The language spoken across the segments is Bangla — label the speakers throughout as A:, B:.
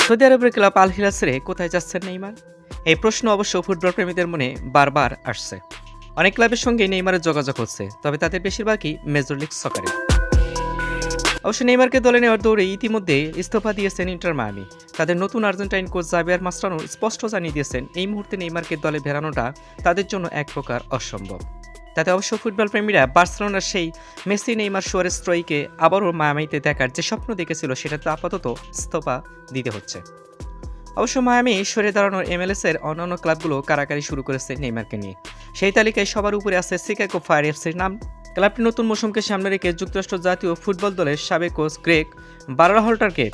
A: সৌদি আরবের ক্লাব আল হিলাল ছেড়ে কোথায় যাচ্ছেন নেইমার? এই প্রশ্ন অবশ্য ফুটবল প্রেমীদের মনে বারবার আসছে। অনেক ক্লাবের সঙ্গে নেইমারের যোগাযোগ হচ্ছে, তবে তাদের বেশিরভাগই মেজর লিগ সকারে। অবশ্য নেইমারকে দলে নেওয়ার দৌড়ে ইতিমধ্যে ইস্তফা দিয়েছেন ইন্টার মায়ামি। তাদের নতুন আর্জেন্টাইন কোচ জাভিয়ার মাস্টানো স্পষ্ট জানিয়ে দিয়েছেন এই মুহূর্তে নেইমারকে দলে ফেরানোটা তাদের জন্য এক প্রকার অসম্ভব। তাতে অবশ্য ফুটবল প্রেমীরা বার্সেলোনার সেই মেসি নেইমার সুয়ারেজ ত্রয়ীকে আবারও মায়ামিতে দেখার যে স্বপ্ন দেখেছিল সেটাতে আপাতত ইস্তফা দিতে হচ্ছে। অবশ্য মায়ামি সরে দাঁড়ানোর MLS এর অন্যান্য ক্লাবগুলো কারাকারি শুরু করেছে নেইমারকে নিয়ে। সেই তালিকায় সবার উপরে আছে শিকাগো ফায়ার এফসির নাম। ক্লাবটি নতুন মৌসুমকে সামনে রেখে যুক্তরাষ্ট্র জাতীয় ফুটবল দলের সাবেক কোচ গ্রেগ বারলাহল্টারকে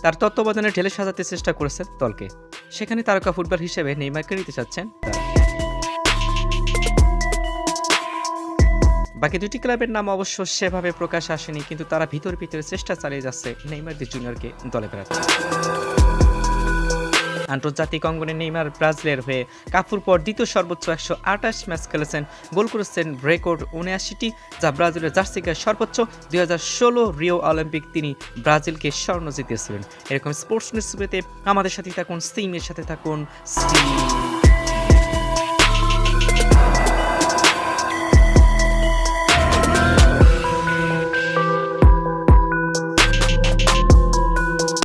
A: তার তত্ত্বাবধানে ঢেলে সাজাতে চেষ্টা করেছে দলকে। সেখানে তারকা ফুটবল হিসেবে নেইমারকে নিতে চাচ্ছেন তারা। বাকি দুটি ক্লাবের নাম অবশ্য সেভাবে প্রকাশ আসেনি, কিন্তু তারা ভিতরে চেষ্টা চালিয়ে যাচ্ছে নেইমার দি জুনিয়রকে দলে ফেরাতে। আন্তর্জাতিক অঙ্গনে নেইমার ব্রাজিলের হয়ে কাপুর পর দ্বিতীয় সর্বোচ্চ 128 ম্যাচ খেলেছেন, গোল করেছেন রেকর্ড 79টি, যা ব্রাজিলের জার্সি গায়ে সর্বোচ্চ। 2016 রিও অলিম্পিক তিনি ব্রাজিলকে স্বর্ণ জিতিয়েছিলেন। এরকম স্পোর্টস নিউজ পেতে আমাদের সাথে থাকুন, সিমের সাথে থাকুন।